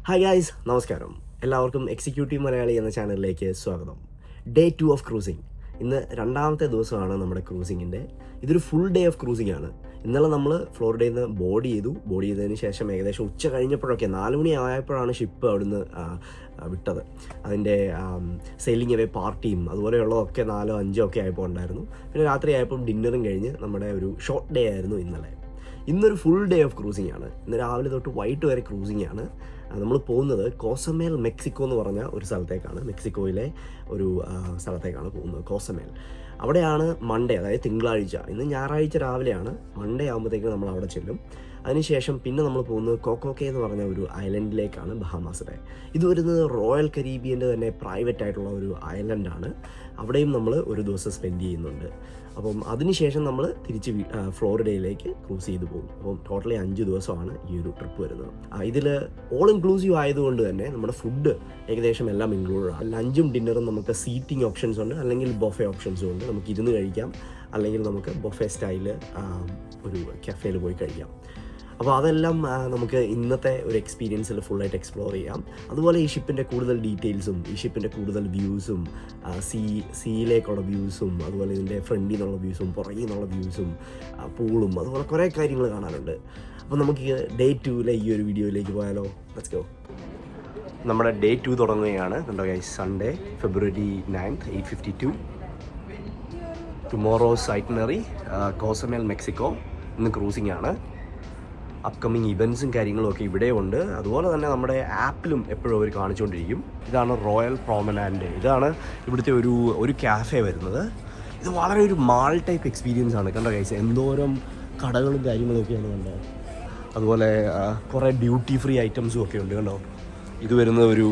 Hi guys, നമസ്കാരം. എല്ലാവർക്കും executive Malayali എന്ന ചാനലിലേക്ക് സ്വാഗതം. Day 2 of cruising. ഇന്ന് രണ്ടാമത്തെ ദിവസമാണ് നമ്മുടെ ക്രൂസിങ്ങിൻ്റെ. ഇതൊരു ഫുൾ ഡേ ഓഫ് ക്രൂസിംഗ് ആണ്. ഇന്നലെ നമ്മൾ ഫ്ലോറിഡയിൽ നിന്ന് ബോർഡ് ചെയ്തതിന് ശേഷം ഏകദേശം ഉച്ച കഴിഞ്ഞപ്പോഴൊക്കെ 4 മണി ആയപ്പോഴാണ് ഷിപ്പ് അവിടുന്ന് വിട്ടത്. അതിൻ്റെ സെയിലിംഗ് അവേ പാർട്ടിയും അതുപോലെയുള്ളതൊക്കെ 4, 5 ഒക്കെ ആയപ്പോൾ ഉണ്ടായിരുന്നു. പിന്നെ രാത്രി ആയപ്പം ഡിന്നറും കഴിഞ്ഞ് നമ്മുടെ ഒരു ഷോർട്ട് ഡേ ആയിരുന്നു ഇന്നലെ. ഇന്നൊരു ഫുൾ ഡേ ഓഫ് ക്രൂസിംഗ് ആണ്. ഇന്ന് രാവിലെ തൊട്ട് വൈകിട്ട് വരെ ക്രൂസിംഗ് ആണ്. നമ്മൾ പോകുന്നത് കോസമേൽ മെക്സിക്കോ എന്ന് പറഞ്ഞ ഒരു സ്ഥലത്തേക്കാണ്. മെക്സിക്കോയിലെ ഒരു സ്ഥലത്തേക്കാണ് പോകുന്നത്, കോസമേൽ. അവിടെയാണ് മൺഡേ, അതായത് തിങ്കളാഴ്ച. ഇന്ന് ഞായറാഴ്ച രാവിലെയാണ്. മൺഡേ ആകുമ്പോഴത്തേക്കും നമ്മൾ അവിടെ ചെല്ലും. അതിനുശേഷം പിന്നെ നമ്മൾ പോകുന്നത് കോക്കോക്കെ എന്ന് പറഞ്ഞ ഒരു ഐലൻഡിലേക്കാണ്, ബഹാമാസിലെ. ഇത് വരുന്നത് റോയൽ കരീബിയൻ്റെ തന്നെ പ്രൈവറ്റ് ആയിട്ടുള്ള ഒരു ഐലൻഡാണ്. അവിടെയും നമ്മൾ ഒരു ദിവസം സ്പെൻഡ് ചെയ്യുന്നുണ്ട്. അപ്പം അതിനുശേഷം നമ്മൾ തിരിച്ച് ഫ്ലോറിഡയിലേക്ക് ക്രൂസ് ചെയ്ത് പോകും. അപ്പം ടോട്ടലി 5 ദിവസമാണ് ഈ ഒരു ട്രിപ്പ് വരുന്നത്. ഇതിൽ ഓൾ ഇൻക്ലൂസീവ് ആയതുകൊണ്ട് തന്നെ നമ്മുടെ ഫുഡ് ഏകദേശം എല്ലാം ഇൻക്ലൂഡാണ്. ലഞ്ചും ഡിന്നറും നമുക്ക് സീറ്റിംഗ് ഓപ്ഷൻസ് ഉണ്ട്, അല്ലെങ്കിൽ ബൊഫെ ഓപ്ഷൻസും ഉണ്ട്. നമുക്ക് ഇരുന്ന് കഴിക്കാം, അല്ലെങ്കിൽ നമുക്ക് ബൊഫെ സ്റ്റൈല് ഒരു കഫേയിൽ പോയി കഴിക്കാം. അപ്പോൾ അതെല്ലാം നമുക്ക് ഇന്നത്തെ ഒരു എക്സ്പീരിയൻസിൽ ഫുള്ളായിട്ട് എക്സ്പ്ലോർ ചെയ്യാം. അതുപോലെ ഈ ഷിപ്പിൻ്റെ കൂടുതൽ ഡീറ്റെയിൽസും ഈ ഷിപ്പിൻ്റെ കൂടുതൽ വ്യൂസും സീയിലേക്കുള്ള വ്യൂസും അതുപോലെ ഇതിൻ്റെ ഫ്രണ്ടിൽ നിന്നുള്ള വ്യൂസും പുറകിൽ നിന്നുള്ള വ്യൂസും പൂളും അതുപോലെ കുറേ കാര്യങ്ങൾ കാണാനുണ്ട്. അപ്പോൾ നമുക്ക് ഡേ 2 ഈ ഒരു വീഡിയോയിലേക്ക് പോയാലോ? Let's go. നമ്മുടെ ഡേ 2 തുടങ്ങുകയാണ്. കണ്ടോ guys, Sunday February 9th 8:52. Tomorrow's itinerary Cozumel Mexico. ഇന്ന് ക്രൂസിംഗ് ആണ്. അപ്കമിങ് ഇവൻറ്റ്സും കാര്യങ്ങളും ഒക്കെ ഇവിടെ ഉണ്ട്. അതുപോലെ തന്നെ നമ്മുടെ ആപ്പിലും എപ്പോഴും അവർ കാണിച്ചുകൊണ്ടിരിക്കും. ഇതാണ് റോയൽ പ്രോമനാൻഡ്. ഇതാണ് ഇവിടുത്തെ ഒരു കാഫേ വരുന്നത്. ഇത് വളരെ ഒരു മാൾ ടൈപ്പ് എക്സ്പീരിയൻസ് ആണ്. കണ്ടോ ഗൈസ്, എന്തോരം കടകളും കാര്യങ്ങളൊക്കെയാണ് കണ്ടത്. അതുപോലെ കുറേ ഡ്യൂട്ടി ഫ്രീ ഐറ്റംസും ഒക്കെ ഉണ്ട്. കണ്ടോ, ഇത് വരുന്ന ഒരു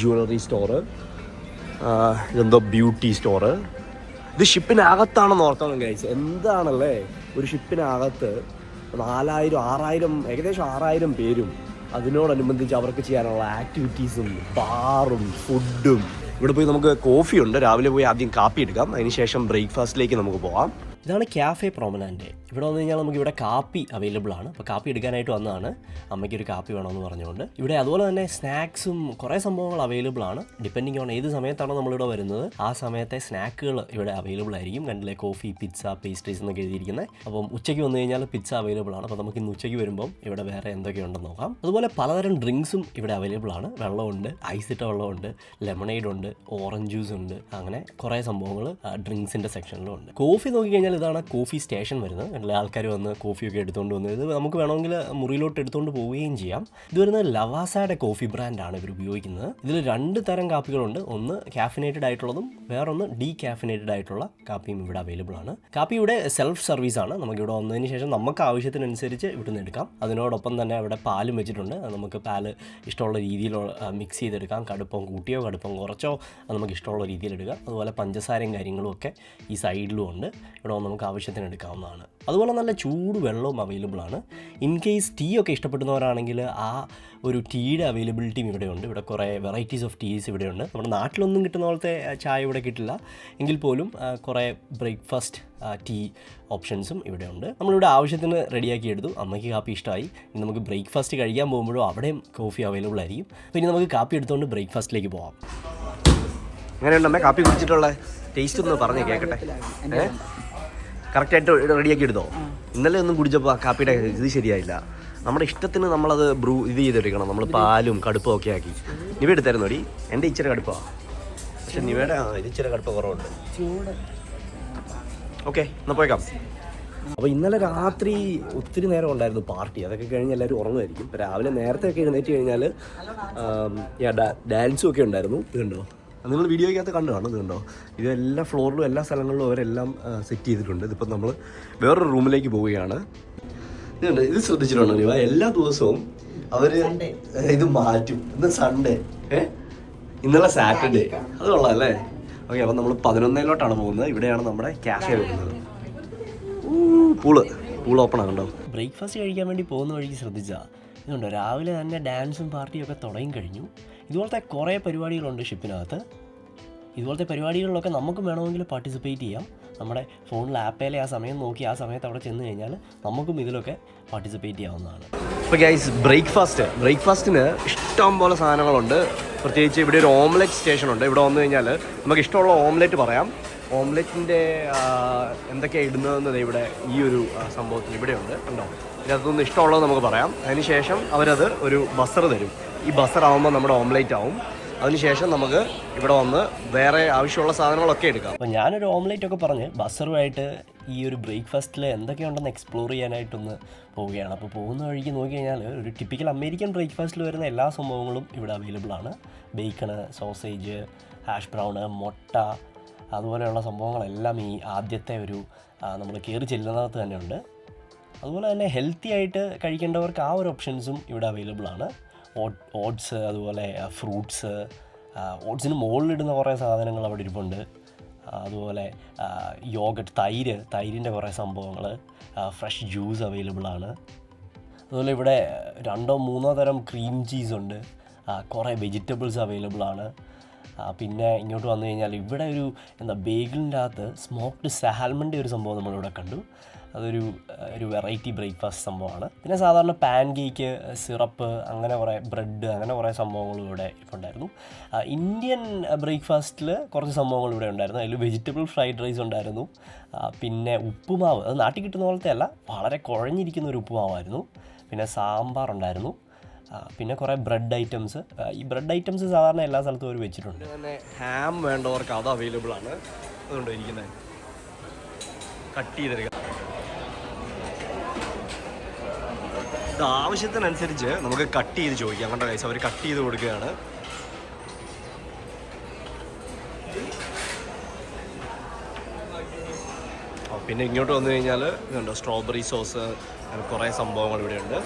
ജ്വല്ലറി സ്റ്റോറ്, ഇതെന്തോ ബ്യൂട്ടി സ്റ്റോറ്. ഇത് ഷിപ്പിനകത്താണെന്ന് ഓർക്കണം ഗൈസ്. എന്താണല്ലേ ഒരു ഷിപ്പിനകത്ത് 4,000, 6,000, ഏകദേശം 6,000 പേരും അതിനോടനുബന്ധിച്ച് അവർക്ക് ചെയ്യാനുള്ള ആക്ടിവിറ്റീസും ബാറും ഫുഡും. ഇവിടെ പോയി നമുക്ക് കോഫി ഉണ്ട്. രാവിലെ പോയി ആദ്യം കാപ്പി എടുക്കാം, അതിനുശേഷം ബ്രേക്ക്ഫാസ്റ്റിലേക്ക് നമുക്ക് പോകാം. ഇതാണ് ക്യാഫേ പ്രോമനാൻഡ്. ഇവിടെ വന്നു കഴിഞ്ഞാൽ നമുക്ക് ഇവിടെ കാപ്പി അവൈലബിൾ ആണ്. അപ്പോൾ കാപ്പി എടുക്കാനായിട്ട് വന്നതാണ്. അമ്മയ്ക്കൊരു കാപ്പി വേണമെന്ന് പറഞ്ഞുകൊണ്ട് ഇവിടെ അതുപോലെ തന്നെ സ്നാക്സും കുറേ സംഭവങ്ങൾ അവൈലബിൾ ആണ്. ഡിപ്പെൻഡിങ് ഓൺ ഏത് സമയത്താണോ നമ്മളിവിടെ വരുന്നത് ആ സമയത്തെ സ്നാക്കുകൾ ഇവിടെ അവൈലബിൾ ആയിരിക്കും. കണ്ടില്ലേ, കോഫി, പിസ്സ, പേസ്ട്രീസ് എന്നൊക്കെ എഴുതിയിരിക്കുന്നത്. അപ്പം ഉച്ചയ്ക്ക് വന്നു കഴിഞ്ഞാൽ പിസ്സ അവൈലബിൾ ആണ്. അപ്പോൾ നമുക്ക് ഇന്ന് ഉച്ചയ്ക്ക് വരുമ്പം ഇവിടെ വേറെ എന്തൊക്കെയുണ്ടെന്ന് നോക്കാം. അതുപോലെ പലതരം ഡ്രിങ്ക്സും ഇവിടെ അവൈലബിൾ ആണ്. വെള്ളമുണ്ട്, ഐസിട്ട വെള്ളമുണ്ട്, ലെമണേഡ് ഉണ്ട്, ഓറഞ്ച് ജ്യൂസ് ഉണ്ട്. അങ്ങനെ കുറേ സംഭവങ്ങൾ ഡ്രിങ്ക്സിൻ്റെ സെക്ഷനിലും ഉണ്ട്. കോഫി നോക്കിക്കഴിഞ്ഞാൽ ഇതാണ് കോഫി സ്റ്റേഷൻ വരുന്നത്. എല്ലാ ആൾക്കാർ വന്ന് കോഫിയൊക്കെ എടുത്തുകൊണ്ട് വന്ന് ഇത് നമുക്ക് വേണമെങ്കിൽ മുറിയിലോട്ട് എടുത്തുകൊണ്ട് പോവുകയും ചെയ്യാം. ഇത് വരുന്നത് ലവാസയുടെ കോഫി ബ്രാൻഡാണ് ഇവർ ഉപയോഗിക്കുന്നത്. ഇതിൽ 2 തരം കാപ്പികളുണ്ട്. ഒന്ന് കാഫിനേറ്റഡ് ആയിട്ടുള്ളതും വേറൊന്ന് ഡീ കാഫിനേറ്റഡ് ആയിട്ടുള്ള കാപ്പിയും ഇവിടെ അവൈലബിൾ ആണ്. കാപ്പി ഇവിടെ സെൽഫ് സർവീസ് ആണ്. നമുക്കിവിടെ വന്നതിന് ശേഷം നമുക്ക് ആവശ്യത്തിനനുസരിച്ച് ഇവിടുന്ന് എടുക്കാം. അതിനോടൊപ്പം തന്നെ ഇവിടെ പാലും വെച്ചിട്ടുണ്ട്. നമുക്ക് പാല് ഇഷ്ടമുള്ള രീതിയിൽ മിക്സ് ചെയ്തെടുക്കാം. കടുപ്പം കൂട്ടിയോ കടുപ്പം കുറച്ചോ നമുക്ക് ഇഷ്ടമുള്ള രീതിയിൽ എടുക്കാം. അതുപോലെ പഞ്ചസാരയും കാര്യങ്ങളും ഒക്കെ ഈ സൈഡിലും ഉണ്ട്. ഇവിടെ നമുക്ക് ആവശ്യത്തിന് എടുക്കാവുന്നതാണ്. അതുപോലെ നല്ല ചൂട് വെള്ളവും അവൈലബിൾ ആണ്. ഇൻ കേസ് ടീ ഒക്കെ ഇഷ്ടപ്പെടുന്നവരാണെങ്കിൽ ആ ഒരു ടീയുടെ അവൈലബിലിറ്റിയും ഇവിടെയുണ്ട്. ഇവിടെ കുറേ വെറൈറ്റീസ് ഓഫ് ടീസ് ഇവിടെയുണ്ട്. നമ്മുടെ നാട്ടിലൊന്നും കിട്ടുന്ന പോലത്തെ ചായ ഇവിടെ കിട്ടില്ല. എങ്കിൽ പോലും കുറേ ബ്രേക്ക്ഫാസ്റ്റ് ടീ ഓപ്ഷൻസും ഇവിടെയുണ്ട്. നമ്മളിവിടെ ആവശ്യത്തിന് റെഡിയാക്കി എടുത്തു. അമ്മയ്ക്ക് കാപ്പി ഇഷ്ടമായി. ഇനി നമുക്ക് ബ്രേക്ക്ഫാസ്റ്റ് കഴിക്കാൻ പോകുമ്പോഴും അവിടെയും കോഫി അവൈലബിൾ ആയിരിക്കും. അപ്പോൾ ഇനി നമുക്ക് കാപ്പി എടുത്തുകൊണ്ട് ബ്രേക്ക്ഫാസ്റ്റിലേക്ക് പോകാം. അങ്ങനെയുണ്ട് അമ്മ കാപ്പി കുടിച്ചിട്ടുള്ള ടേസ്റ്റ് ഒന്ന് പറഞ്ഞേ കേൾക്കട്ടെ. കറക്റ്റായിട്ട് റെഡിയാക്കി എടുത്തോ? ഇന്നലെ ഒന്നും കുടിച്ചപ്പോൾ ആ കാപ്പിയുടെ ഇത് ശരിയായില്ല. നമ്മുടെ ഇഷ്ടത്തിന് നമ്മളത് ഇത് ചെയ്തെടുക്കണം. നമ്മൾ പാലും കടുപ്പം ഒക്കെ ആക്കി. നിവ എടുത്തായിരുന്നു അടി. എൻ്റെ ഇച്ചിരി കടുപ്പാണ്, പക്ഷെ നിവയുടെ ഇത് ഇച്ചിരി കടുപ്പം കുറവുണ്ട്. ഓക്കെ, എന്നാൽ പോയേക്കാം. അപ്പോൾ ഇന്നലെ രാത്രി ഒത്തിരി നേരം ഉണ്ടായിരുന്നു പാർട്ടി. അതൊക്കെ കഴിഞ്ഞ് എല്ലാവരും ഉറങ്ങുമായിരിക്കും. ഇപ്പോൾ രാവിലെ നേരത്തെ ഒക്കെ എഴുന്നേറ്റ് കഴിഞ്ഞാൽ ഡാൻസും ഒക്കെ ഉണ്ടായിരുന്നു. ഇതുണ്ടോ, നിങ്ങൾ വീഡിയോയ്ക്കകത്ത് കണ്ടു കാണും. ഇതുണ്ടോ, ഇത് എല്ലാ ഫ്ലോറിലും എല്ലാ സ്ഥലങ്ങളിലും അവരെല്ലാം സെറ്റ് ചെയ്തിട്ടുണ്ട്. ഇതിപ്പോൾ നമ്മൾ വേറൊരു റൂമിലേക്ക് പോവുകയാണ്. ഇതുണ്ട്, ഇത് ശ്രദ്ധിച്ചിട്ടുണ്ടോ? എല്ലാ ദിവസവും അവർ ഇത് മാറ്റും. ഇന്ന് സൺഡേ, ഇന്നലെ സാറ്റർഡേ. അത് കൊള്ളാം അല്ലേ? ഓക്കെ, അപ്പം നമ്മൾ 11-ലോട്ടാണ് പോകുന്നത്. ഇവിടെയാണ് നമ്മുടെ ക്യാഫേ വരുന്നത്. Pool open ആകണ്ടോ? ബ്രേക്ക്ഫാസ്റ്റ് കഴിക്കാൻ വേണ്ടി പോകുന്ന വഴിക്ക് ശ്രദ്ധിച്ചാൽ ഇതുണ്ടോ, രാവിലെ തന്നെ ഡാൻസും പാർട്ടിയും ഒക്കെ തുടങ്ങി കഴിഞ്ഞു. ഇതുപോലത്തെ കുറേ പരിപാടികളുണ്ട് ഷിപ്പിനകത്ത്. ഇതുപോലത്തെ പരിപാടികളിലൊക്കെ നമുക്ക് വേണമെങ്കിൽ പാർട്ടിസിപ്പേറ്റ് ചെയ്യാം. നമ്മുടെ ഫോണിൽ ആപ്പേലെ ആ സമയം നോക്കി ആ സമയത്ത് അവിടെ ചെന്ന് കഴിഞ്ഞാൽ നമുക്കും ഇതിലൊക്കെ പാർട്ടിസിപ്പേറ്റ് ചെയ്യാവുന്നതാണ്. ഇപ്പോൾ ഗൈസ് ബ്രേക്ക്ഫാസ്റ്റിന് ഇഷ്ടം പോലെ സാധനങ്ങളുണ്ട്. പ്രത്യേകിച്ച് ഇവിടെ ഒരു ഓംലെറ്റ് സ്റ്റേഷനുണ്ട്. ഇവിടെ വന്നു കഴിഞ്ഞാൽ നമുക്ക് ഇഷ്ടമുള്ള ഓംലെറ്റ് പറയാം. ഓംലെറ്റിൻ്റെ എന്തൊക്കെയാണ് ഇടുന്നതെന്നത് ഇവിടെ ഈ ഒരു സംഭവത്തിൽ ഇവിടെയുണ്ട്. ഉണ്ടോ? ഇതിനകത്തൊന്ന് ഇഷ്ടമുള്ളത് നമുക്ക് പറയാം. അതിനുശേഷം അവരത് ഒരു ബസർ തരും. ഈ ബസറാകുമ്പോൾ നമ്മുടെ ഓംലെറ്റ് ആവും. അതിനുശേഷം നമുക്ക് ഇവിടെ വന്ന് വേറെ ആവശ്യമുള്ള സാധനങ്ങളൊക്കെ എടുക്കാം. അപ്പോൾ ഞാനൊരു ഓംലെറ്റ് ഒക്കെ പറഞ്ഞ് ബസറുമായിട്ട് ഈ ഒരു ബ്രേക്ക്ഫാസ്റ്റിൽ എന്തൊക്കെയുണ്ടെന്ന് എക്സ്പ്ലോർ ചെയ്യാനായിട്ടൊന്ന് പോവുകയാണ്. അപ്പോൾ പോകുന്ന വഴിക്ക് നോക്കി കഴിഞ്ഞാൽ ഒരു ടിപ്പിക്കൽ അമേരിക്കൻ ബ്രേക്ക്ഫാസ്റ്റിൽ വരുന്ന എല്ലാ സംഭവങ്ങളും ഇവിടെ അവൈലബിൾ ആണ്. ബേക്കണ്, സോസേജ്, ഹാഷ് ബ്രൗണ്, മുട്ട, അതുപോലെയുള്ള സംഭവങ്ങളെല്ലാം ഈ ആദ്യത്തെ ഒരു നമ്മൾ കയറി ചെല്ലുന്നതിനകത്ത് തന്നെ ഉണ്ട്. അതുപോലെ തന്നെ ഹെൽത്തി ആയിട്ട് കഴിക്കേണ്ടവർക്ക് ആ ഒരു ഓപ്ഷൻസും ഇവിടെ അവൈലബിൾ ആണ്. ഓട്സ്, അതുപോലെ ഫ്രൂട്ട്സ്, ഓട്സിന് മുകളിലിടുന്ന കുറേ സാധനങ്ങൾ അവിടെ ഇരിപ്പുണ്ട്. അതുപോലെ യോഗട്ട്, തൈരിൻ്റെ കുറേ സംഭവങ്ങൾ, ഫ്രഷ് ജ്യൂസ് അവൈലബിൾ ആണ്. അതുപോലെ ഇവിടെ 2-3 തരം ക്രീം ചീസുണ്ട്. കുറേ വെജിറ്റബിൾസ് അവൈലബിൾ ആണ്. പിന്നെ ഇങ്ങോട്ട് വന്നു കഴിഞ്ഞാൽ ഇവിടെ ഒരു ബേഗിളിൻ്റെ അകത്ത് സ്മോക്ക്ഡ് സാൽമണിൻ്റെ ഒരു സംഭവം നമ്മളിവിടെ കണ്ടു. അതൊരു വെറൈറ്റി ബ്രേക്ക്ഫാസ്റ്റ് സംഭവമാണ്. പിന്നെ സാധാരണ പാൻ കേക്ക്, സിറപ്പ്, അങ്ങനെ കുറേ ബ്രെഡ്, അങ്ങനെ കുറേ സംഭവങ്ങളും ഇവിടെ ഉണ്ടായിരുന്നു. ഇന്ത്യൻ ബ്രേക്ക്ഫാസ്റ്റിൽ കുറച്ച് സംഭവങ്ങൾ ഇവിടെ ഉണ്ടായിരുന്നു. അതിൽ വെജിറ്റബിൾ ഫ്രൈഡ് റൈസ് ഉണ്ടായിരുന്നു. പിന്നെ ഉപ്പുമാവ്, അത് നാട്ടിൽ കിട്ടുന്ന പോലത്തെ അല്ല, വളരെ കുഴഞ്ഞിരിക്കുന്ന ഒരു ഉപ്പുമാവായിരുന്നു. പിന്നെ സാമ്പാർ ഉണ്ടായിരുന്നു. പിന്നെ കുറേ ബ്രെഡ് ഐറ്റംസ്. ഈ ബ്രെഡ് ഐറ്റംസ് സാധാരണ എല്ലാ സ്ഥലത്തും അവർ വെച്ചിട്ടുണ്ട്. തന്നെ ഹാം വേണ്ടവർക്ക് അത് അവൈലബിൾ ആണ്. അതുകൊണ്ട് ഇരിക്കുന്നത് കട്ട് ചെയ്തെടുക്കുക. ഇത് ആവശ്യത്തിനനുസരിച്ച് നമുക്ക് കട്ട് ചെയ്ത് ചോദിക്കാം. കണ്ട കൈസ്, അവർ കട്ട് ചെയ്ത് കൊടുക്കുകയാണ്. പിന്നെ ഇങ്ങോട്ട് വന്നു കഴിഞ്ഞാൽ ഇതുണ്ട്, സ്ട്രോബെറി സോസ്, അങ്ങനെ കുറേ സംഭവങ്ങൾ ഇവിടെയുണ്ട്.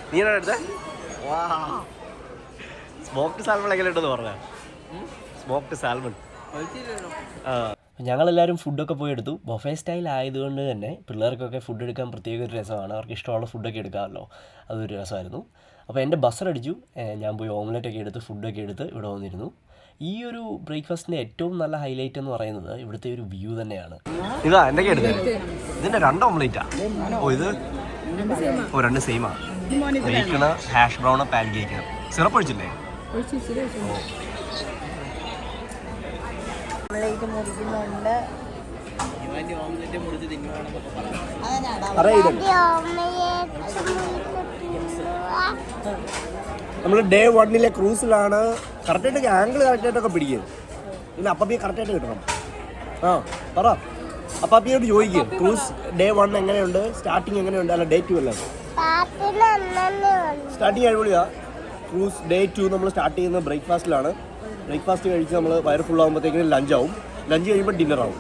നീ എന്നാ എടുത്തേ? വാ, സ്മോക്ക്ഡ് സാൽമൺ എങ്ങനെ ഉണ്ടെന്ന് പറഞ്ഞാൽ? Smoked salmon. ഞങ്ങളെല്ലാവരും ഫുഡൊക്കെ പോയി എടുത്തു. ബൊഫേ സ്റ്റൈൽ ആയതുകൊണ്ട് തന്നെ പിള്ളേർക്കൊക്കെ ഫുഡ് എടുക്കാൻ പ്രത്യേക ഒരു രസമാണ്. അവർക്ക് ഇഷ്ടമുള്ള ഫുഡൊക്കെ എടുക്കാമല്ലോ, അതൊരു രസമായിരുന്നു. അപ്പോൾ എൻ്റെ ബസറടിച്ചു. ഞാൻ പോയി ഓംലെറ്റൊക്കെ എടുത്ത് ഫുഡൊക്കെ എടുത്ത് ഇവിടെ വന്നിരുന്നു. ഈ ഒരു ബ്രേക്ക്ഫാസ്റ്റിൻ്റെ ഏറ്റവും നല്ല ഹൈലൈറ്റ് എന്ന് പറയുന്നത് ഇവിടുത്തെ ഒരു വ്യൂ തന്നെയാണ്. ഇതാ എന്തൊക്കെയാ എടുത്തത്? ഇതിൻ്റെ 2 ഓംലെറ്റാ? ഇത് 2 സെയിമാണ്. Bacon, hash brown, pancake. Syrup ഒഴിച്ചില്ലേ? നമ്മൾ ഡേ 1 ക്രൂസിലാണ്. കറക്റ്റായിട്ട് ആംഗിൾ കറക്റ്റായിട്ടൊക്കെ പിടിക്കും. പിന്നെ അപ്പീ കറക്റ്റായിട്ട് കിട്ടണം. പറ അപ്പാപ്പിയോട് ചോദിക്കും, ക്രൂസ് ഡേ 1 എങ്ങനെയുണ്ട്, സ്റ്റാർട്ടിങ് എങ്ങനെയുണ്ട്? അല്ല ഡേ 2 അല്ല, സ്റ്റാർട്ടിങ് അടിപൊളിയാ. ക്രൂസ് ഡേ 2 നമ്മൾ സ്റ്റാർട്ട് ചെയ്യുന്നത് ബ്രേക്ക്ഫാസ്റ്റിലാണ്. ബ്രേക്ക്ഫാസ്റ്റ് കഴിച്ച് നമ്മൾ വയറ് ഫുള്ളാകുമ്പോഴത്തേക്കിനും ലഞ്ചാവും. ലഞ്ച് കഴിയുമ്പോൾ ഡിന്നറാവും.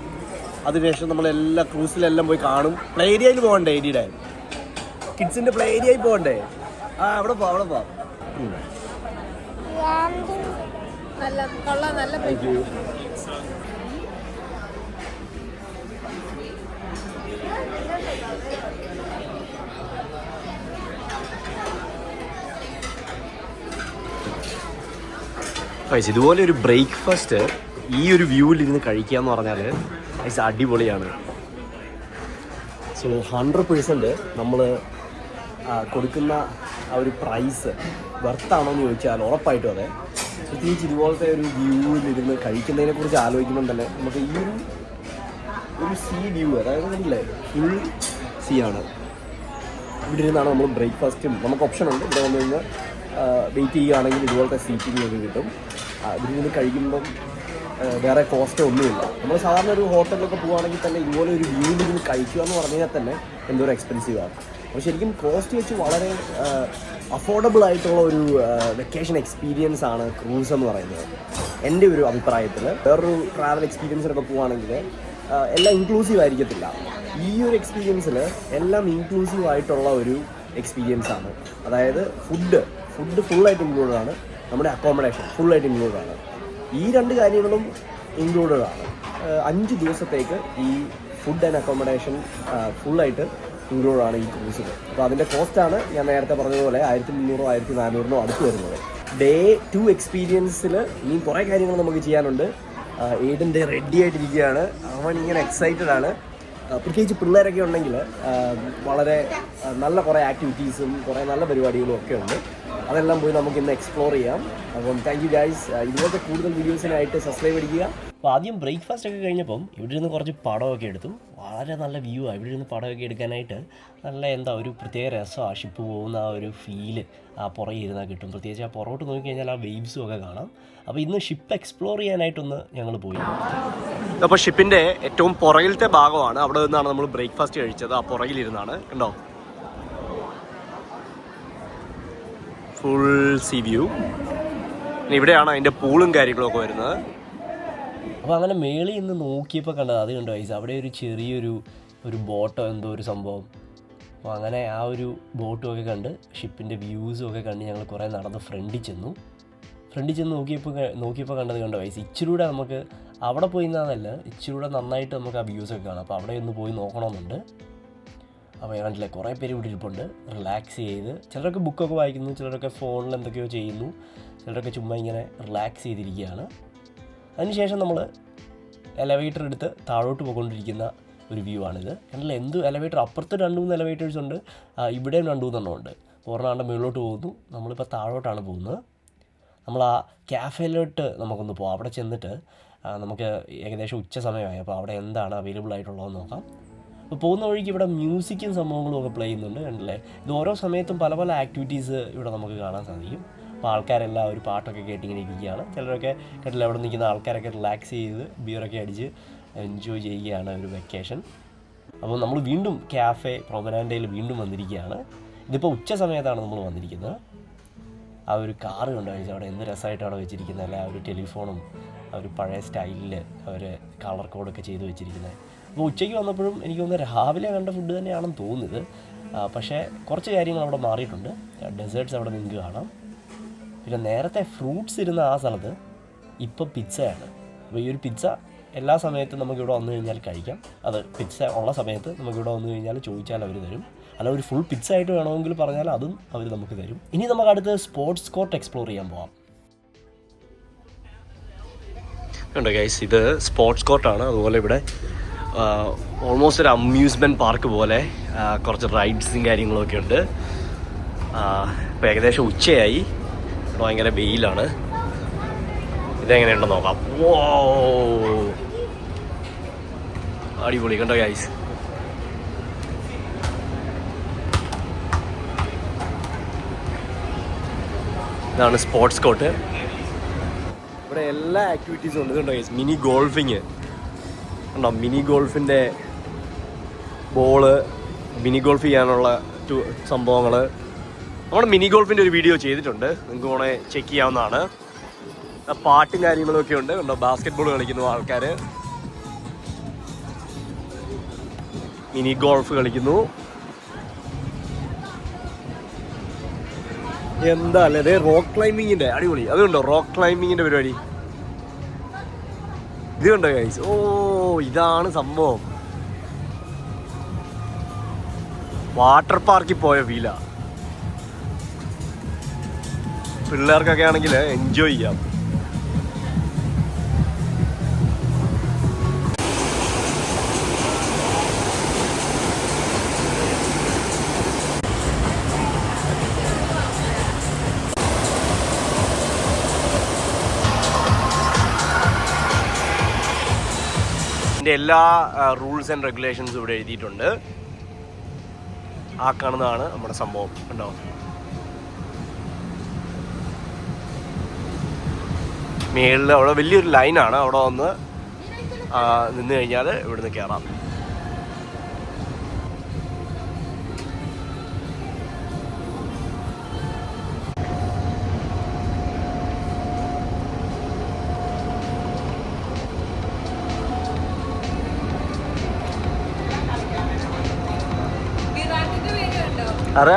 അതിനുശേഷം നമ്മളെല്ലാ ക്രൂസിലെല്ലാം പോയി കാണും. പ്ലേ ഏരിയയിൽ പോകണ്ടേ? ഏരിയയുടെ കിഡ്സിൻ്റെ പ്ലേ ഏരിയയിൽ പോകണ്ടേ? അവിടെ പോവാം. Thank you. ഇതുപോലെ ഒരു ബ്രേക്ക്ഫാസ്റ്റ് ഈ ഒരു വ്യൂവിൽ ഇരുന്ന് കഴിക്കുക എന്ന് പറഞ്ഞാൽ അടിപൊളിയാണ്. സോ 100% നമ്മൾ കൊടുക്കുന്ന ആ ഒരു പ്രൈസ് വെർത്താണോ എന്ന് ചോദിച്ചാൽ ഉറപ്പായിട്ടും അതെ. പ്രത്യേകിച്ച് ഇതുപോലത്തെ ഒരു വ്യൂവിലിരുന്ന് കഴിക്കുന്നതിനെ കുറിച്ച് ആലോചിക്കുമ്പോൾ തന്നെ നമുക്ക് ഈ ഒരു സീ വ്യൂ, അതായത് നമ്മളെ ഫുൾ സീ ആണ്. ഇവിടെ ഇരുന്നാണ് നമ്മൾ ബ്രേക്ക്ഫാസ്റ്റും. നമുക്ക് ഓപ്ഷൻ ഉണ്ട്, ഇവിടെ വന്നു കഴിഞ്ഞാൽ വെയിറ്റ് ചെയ്യുകയാണെങ്കിൽ ഇതുപോലത്തെ സീറ്റിംഗ് ഒക്കെ കിട്ടും. ഇവിടെ നിന്ന് കഴിക്കുമ്പം വേറെ കോസ്റ്റോ ഒന്നുമില്ല. നമ്മൾ സാധാരണ ഒരു ഹോട്ടലിലൊക്കെ പോകുകയാണെങ്കിൽ തന്നെ ഇതുപോലെ ഒരു വ്യൂവിൽ നിന്ന് കഴിക്കുക എന്ന് പറഞ്ഞു കഴിഞ്ഞാൽ തന്നെ എന്തോരം എക്സ്പെൻസീവാണ്. അപ്പോൾ ശരിക്കും കോസ്റ്റ് വെച്ച് വളരെ അഫോർഡബിൾ ആയിട്ടുള്ള ഒരു വെക്കേഷൻ എക്സ്പീരിയൻസ് ആണ് ക്രൂസ് എന്ന് പറയുന്നത്, എൻ്റെ ഒരു അഭിപ്രായത്തിൽ. വേറൊരു ട്രാവൽ എക്സ്പീരിയൻസിനൊക്കെ പോവുകയാണെങ്കിൽ എല്ലാം ഇൻക്ലൂസീവ് ആയിരിക്കത്തില്ല. ഈ ഒരു എക്സ്പീരിയൻസിൽ എല്ലാം ഇൻക്ലൂസീവ് ആയിട്ടുള്ള ഒരു എക്സ്പീരിയൻസ് ആണ്. അതായത് ഫുഡ് ഫുള്ളായിട്ട് ഇൻക്ലൂഡഡ് ആണ്. നമ്മുടെ അക്കോമഡേഷൻ ഫുള്ളായിട്ട് ഇൻക്ലൂഡഡ് ആണ്. ഈ 2 കാര്യങ്ങളും ഇൻക്ലൂഡഡ് ആണ്. 5 ദിവസത്തേക്ക് ഈ ഫുഡ് ആൻഡ് അക്കോമഡേഷൻ ഫുള്ളായിട്ട് ഇൻക്ലൂഡഡ് ആണ് ഈ ക്രൂസിൽ. അപ്പോൾ അതിൻ്റെ കോസ്റ്റാണ് ഞാൻ നേരത്തെ പറഞ്ഞതുപോലെ 1300 1400 അടുത്ത് വരുന്നത്. ഡേ 2 എക്സ്പീരിയൻസിൽ ഇനി കുറേ കാര്യങ്ങൾ നമുക്ക് ചെയ്യാനുണ്ട്. എയ്ഡൻ്റെ റെഡി ആയിട്ടിരിക്കുകയാണ്. അവൻ ഇങ്ങനെ എക്സൈറ്റഡ് ആണ്. പ്രത്യേകിച്ച് പിള്ളേരൊക്കെ ഉണ്ടെങ്കിൽ വളരെ നല്ല കുറേ ആക്ടിവിറ്റീസും കുറേ നല്ല പരിപാടികളും ഒക്കെ ഉണ്ട്. അതെല്ലാം പോയി നമുക്ക് ഇന്ന് എക്സ്പ്ലോർ ചെയ്യാം. അപ്പം താങ്ക് യു ഗൈസ്. ഇതുപോലത്തെ കൂടുതൽ വീഡിയോസിനായിട്ട് സബ്സ്ക്രൈബ് അടിക്കുക. അപ്പോൾ ആദ്യം ബ്രേക്ക്ഫാസ്റ്റ് ഒക്കെ കഴിഞ്ഞപ്പം ഇവിടെ നിന്ന് കുറച്ച് പടമൊക്കെ എടുത്തു. വളരെ നല്ല വ്യൂ ആണ്. ഇവിടെ നിന്ന് പടമൊക്കെ എടുക്കാനായിട്ട് നല്ല ഒരു പ്രത്യേക രസമാണ്. ഷിപ്പ് പോകുന്ന ആ ഒരു ഫീല് ആ പുറകെ ഇരുന്നാൽ കിട്ടും. പ്രത്യേകിച്ച് ആ പുറകോട്ട് നോക്കിക്കഴിഞ്ഞാൽ ആ വേവ്സും ഒക്കെ കാണാം. അപ്പോൾ ഇന്ന് ഷിപ്പ് എക്സ്പ്ലോർ ചെയ്യാനായിട്ടൊന്ന് ഞങ്ങൾ പോയി. അപ്പോൾ ഷിപ്പിൻ്റെ ഏറ്റവും പുറകിലത്തെ ഭാഗമാണ്. അവിടെ നിന്നാണ് നമ്മൾ ബ്രേക്ക്ഫാസ്റ്റ് കഴിച്ചത്. ആ പുറകിലിരുന്നാണ്. കണ്ടോ, ഫുൾ സീ വ്യൂ. ഇവിടെയാണ് അതിൻ്റെ പൂളും കാര്യങ്ങളൊക്കെ വരുന്നത്. അപ്പോൾ അങ്ങനെ മേളിൽ നിന്ന് നോക്കിയപ്പോൾ കണ്ടത് അത് കണ്ടോ ഐസ്, അവിടെ ഒരു ചെറിയൊരു ബോട്ടോ എന്തോ ഒരു സംഭവം. അപ്പോൾ അങ്ങനെ ആ ഒരു ബോട്ടും ഒക്കെ കണ്ട് ഷിപ്പിൻ്റെ വ്യൂസും ഒക്കെ കണ്ട് ഞങ്ങൾ കുറേ നടന്ന് ഫ്രണ്ടിൽ ചെന്ന് നോക്കിയപ്പോൾ കണ്ടത് കണ്ടോ ഐസ്, ഇച്ചിരൂടെ നമുക്ക് അവിടെ പോയി നിന്നതല്ല, ഇച്ചിരൂടെ നന്നായിട്ട് നമുക്ക് ആ വ്യൂസൊക്കെ കാണാം. അപ്പോൾ അവിടെ ഒന്ന് പോയി നോക്കണമെന്നുണ്ട്. അപ്പോൾ കണ്ടില്ലേ, കുറേ പേര് ഇവിടെ ഇരിപ്പുണ്ട് റിലാക്സ് ചെയ്ത്. ചിലരൊക്കെ ബുക്കൊക്കെ വായിക്കുന്നു, ചിലരൊക്കെ ഫോണിൽ എന്തൊക്കെയോ ചെയ്യുന്നു, ചിലരൊക്കെ ചുമ്മാ ഇങ്ങനെ റിലാക്സ് ചെയ്തിരിക്കുകയാണ്. അതിനുശേഷം നമ്മൾ എലവേറ്റർ എടുത്ത് താഴോട്ട് പോയിക്കൊണ്ടിരിക്കുന്ന ഒരു വ്യൂ ആണിത്. കണ്ടില്ലേ, എലവേറ്റർ അപ്പുറത്ത് 2-3 എലവേറ്റേഴ്സ് ഉണ്ട്, ഇവിടെയും 2-3 ഉണ്ട്. ഒരെണ്ണം മുകളിലോട്ട് പോകുന്നു. നമ്മളിപ്പോൾ താഴോട്ടാണ് പോകുന്നത്. നമ്മൾ ആ ക്യാഫേയിലോട്ട് നമുക്കൊന്ന് പോകാം. അവിടെ ചെന്നിട്ട് നമുക്ക് ഏകദേശം ഉച്ച സമയമായി. അപ്പോൾ അവിടെ എന്താണ് അവൈലബിൾ ആയിട്ടുള്ളതെന്ന് നോക്കാം. അപ്പോൾ പോകുന്ന വഴിക്ക് ഇവിടെ മ്യൂസിക്കും സംഭവങ്ങളും ഒക്കെ പ്ലേ ചെയ്യുന്നുണ്ട്. കണ്ടില്ലേ, ഇത് ഓരോ സമയത്തും പല പല ആക്ടിവിറ്റീസ് ഇവിടെ നമുക്ക് കാണാൻ സാധിക്കും. അപ്പോൾ ആൾക്കാരെല്ലാം ഒരു പാട്ടൊക്കെ കേട്ടിങ്ങനെ ഇരിക്കുകയാണ്. ചിലരൊക്കെ കണ്ടില്ല, അവിടെ നിൽക്കുന്ന ആൾക്കാരൊക്കെ റിലാക്സ് ചെയ്ത് ബിയറൊക്കെ അടിച്ച് എൻജോയ് ചെയ്യുകയാണ് ഒരു വെക്കേഷൻ. അപ്പോൾ നമ്മൾ വീണ്ടും ക്യാഫേ പ്രൊമനാൻഡയിൽ വീണ്ടും വന്നിരിക്കുകയാണ്. ഇതിപ്പോൾ ഉച്ച സമയത്താണ് നമ്മൾ വന്നിരിക്കുന്നത്. ആ ഒരു കാറ് കണ്ടുകഴിച്ച് അവിടെ എന്ത് രസമായിട്ടാണ് അവിടെ വെച്ചിരിക്കുന്നത്. അല്ല ആ ഒരു ടെലിഫോണും ആ ഒരു പഴയ സ്റ്റൈലിൽ അവർ കളർ കോഡൊക്കെ ചെയ്ത് വെച്ചിരിക്കുന്നത്. അപ്പോൾ ഉച്ചയ്ക്ക് വന്നപ്പോഴും എനിക്ക് തോന്നുന്നത് രാവിലെ കണ്ട ഫുഡ് തന്നെയാണെന്ന് തോന്നുന്നത്. പക്ഷേ കുറച്ച് കാര്യങ്ങൾ അവിടെ മാറിയിട്ടുണ്ട്. ഡെസേർട്ട്സ് അവിടെ നിങ്ങൾക്ക് കാണാം. പിന്നെ നേരത്തെ ഫ്രൂട്ട്സ് ഇരുന്ന ആ സ്ഥലത്ത് ഇപ്പം പിസ്സയാണ്. അപ്പോൾ ഈ ഒരു പിസ്സ എല്ലാ സമയത്തും നമുക്കിവിടെ വന്നു കഴിഞ്ഞാൽ കഴിക്കാം. അത് പിസ്സ ഉള്ള സമയത്ത് നമുക്കിവിടെ വന്നു കഴിഞ്ഞാൽ ചോദിച്ചാൽ അവർ തരും. അല്ല ഒരു ഫുൾ പിസ്സ ആയിട്ട് വേണമെങ്കിൽ പറഞ്ഞാൽ അതും അവർ നമുക്ക് തരും. ഇനി നമുക്ക് അടുത്ത് സ്പോർട്സ് കോർട്ട് എക്സ്പ്ലോർ ചെയ്യാൻ പോകാം. ഉണ്ട് ഗൈസ്, ഇത് സ്പോർട്സ് കോർട്ടാണ്. അതുപോലെ ഇവിടെ ഓൾമോസ്റ്റ് ഒരു അമ്യൂസ്മെൻറ്റ് പാർക്ക് പോലെ കുറച്ച് റൈഡ്സും കാര്യങ്ങളൊക്കെ ഉണ്ട്. ഇപ്പോൾ ഏകദേശം ഉച്ചയായി. ഭയങ്കര വെയിലാണ്. ഇതെങ്ങനെയുണ്ടെന്ന് നോക്കാം. ഓ അടിപൊളി, കണ്ടോ ഗൈസ്. ഇതാണ് സ്പോർട്സ് കോർട്ട്. ഇവിടെ എല്ലാ ആക്ടിവിറ്റീസും ഉണ്ട്. കണ്ടോ ഗൈസ്, മിനി ഗോൾഫിങ് ഉണ്ടോ, മിനി ഗോൾഫിൻ്റെ ബോള്, മിനി ഗോൾഫ് ചെയ്യാനുള്ള സംഭവങ്ങൾ. നമ്മൾ മിനി ഗോൾഫിൻ്റെ ഒരു വീഡിയോ ചെയ്തിട്ടുണ്ട്, നിങ്ങൾക്ക് വേണേ ചെക്ക് ചെയ്യാവുന്നതാണ്. പാട്ടും കാര്യങ്ങളൊക്കെ ഉണ്ട്. കണ്ടോ, ബാസ്കറ്റ് ബോൾ കളിക്കുന്നു ആൾക്കാർ, മിനി ഗോൾഫ് കളിക്കുന്നു. എന്താ അല്ലേ, അതെ റോക്ക് ക്ലൈമ്പിങ്ങിൻ്റെ അടിപൊളി. അതുകൊണ്ടോ റോക്ക് ക്ലൈമ്പിങ്ങിൻ്റെ പരിപാടി. ഇത് കണ്ടോ ഗൈസ്, ഓ ഇതാണ് സംഭവം. വാട്ടർ പാർക്കിൽ പോയ ഫീല. പിള്ളേർക്കൊക്കെ ആണെങ്കിൽ എൻജോയ് ചെയ്യാം. എല്ലാ റൂൾസ് ആൻഡ് റെഗുലേഷൻസും ഇവിടെ എഴുതിയിട്ടുണ്ട്. ആ കാണുന്നതാണ് നമ്മുടെ സംഭവം. കണ്ടോ, മേളിൽ അവിടെ വലിയൊരു ലൈനാണ്. അവിടെ വന്ന് നിന്ന് കഴിഞ്ഞാൽ ഇവിടുന്ന് കയറാം. ആരാ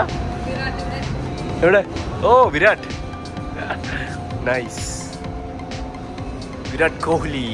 എവിടെ? ഓ വിരാട്, നൈസ്. വിരാട് കോഹ്ലി.